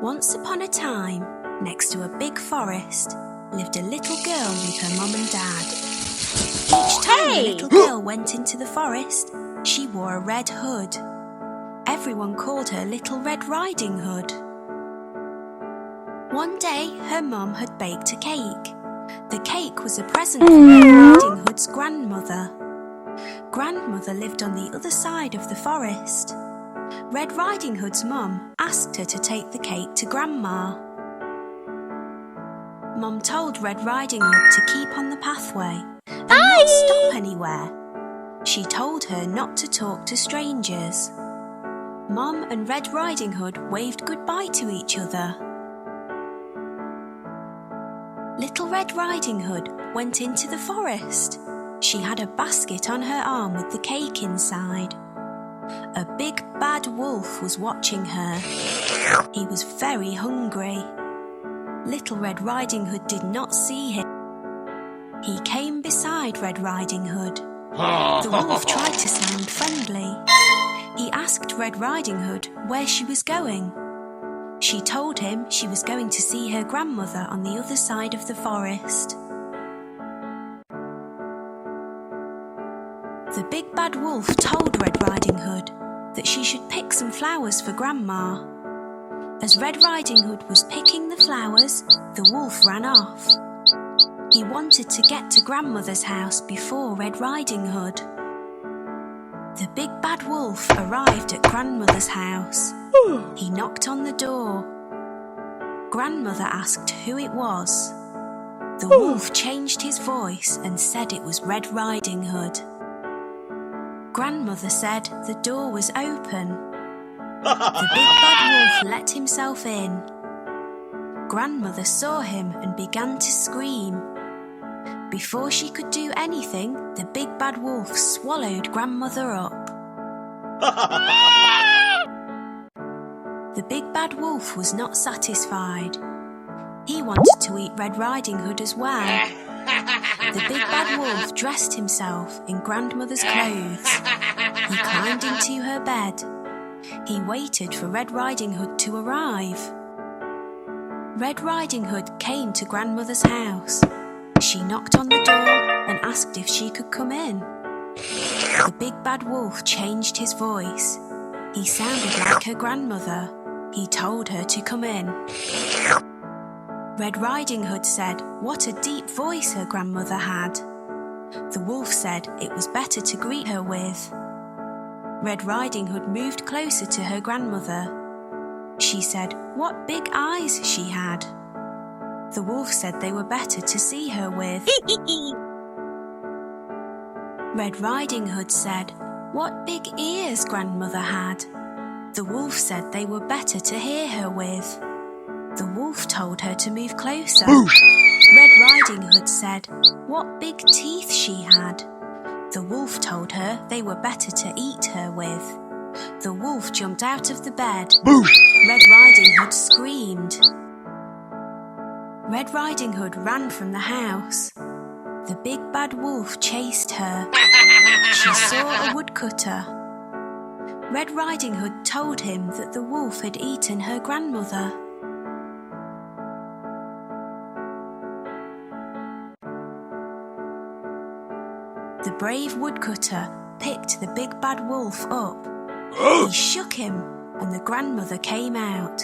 Once upon a time, next to a big forest, lived a little girl with her mum and dad. Each time the little girl went into the forest, she wore a red hood. Everyone called her Little Red Riding Hood. One day, her mum had baked a cake. The cake was a present for Red Riding Hood's grandmother. Grandmother lived on the other side of the forest. Red Riding Hood's mum asked her to take the cake to Grandma. Mum told Red Riding Hood to keep on the pathway and not stop anywhere. She told her not to talk to strangers. Mum and Red Riding Hood waved goodbye to each other. Little Red Riding Hood went into the forest. She had a basket on her arm with the cake inside. A big bad wolf was watching her. He was very hungry. Little Red Riding Hood did not see him. He came beside Red Riding Hood. The wolf tried to sound friendly. He asked Red Riding Hood where she was going. She told him she was going to see her grandmother on the other side of the forest. The big bad wolf told Red Riding Hood that she should pick some flowers for Grandma. As Red Riding Hood was picking the flowers, the wolf ran off. He wanted to get to Grandmother's house before Red Riding Hood. The big bad wolf arrived at Grandmother's house. He knocked on the door. Grandmother asked who it was. The wolf changed his voice and said it was Red Riding Hood. Grandmother said the door was open. The big bad wolf let himself in. Grandmother saw him and began to scream. Before she could do anything, the big bad wolf swallowed Grandmother up. The big bad wolf was not satisfied. He wanted to eat Red Riding Hood as well. The big bad wolf dressed himself in Grandmother's clothes. He climbed into her bed. He waited for Red Riding Hood to arrive. Red Riding Hood came to Grandmother's house. She knocked on the door and asked if she could come in. The big bad wolf changed his voice. He sounded like her grandmother. He told her to come in. Red Riding Hood said what a deep voice her grandmother had. The wolf said it was better to greet her with. Red Riding Hood moved closer to her grandmother. She said what big eyes she had. The wolf said they were better to see her with. Red Riding Hood said what big ears Grandmother had. The wolf said they were better to hear her with. The wolf told her to move closer. Red Riding Hood said what big teeth she had. The wolf told her they were better to eat her with. The wolf jumped out of the bed. Red Riding Hood screamed. Red Riding Hood ran from the house. The big bad wolf chased her. She saw a woodcutter. Red Riding Hood told him that the wolf had eaten her grandmother. The brave woodcutter picked the big bad wolf up. He shook him and the grandmother came out.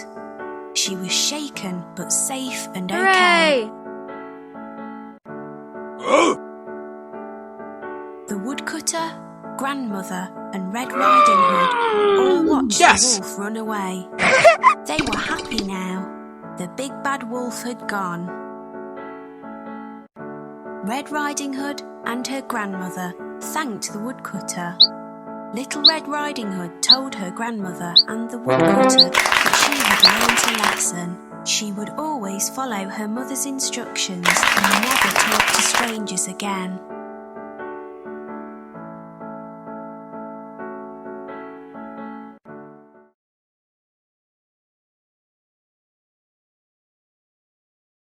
She was shaken but safe and okay. The woodcutter, grandmother and Red Riding Hood all watched the wolf run away. They were happy now. The big bad wolf had gone. Red Riding Hood and her grandmother thanked the woodcutter. Little Red Riding Hood told her grandmother and the woodcutter that she had learnt a lesson. She would always follow her mother's instructions and never talk to strangers again.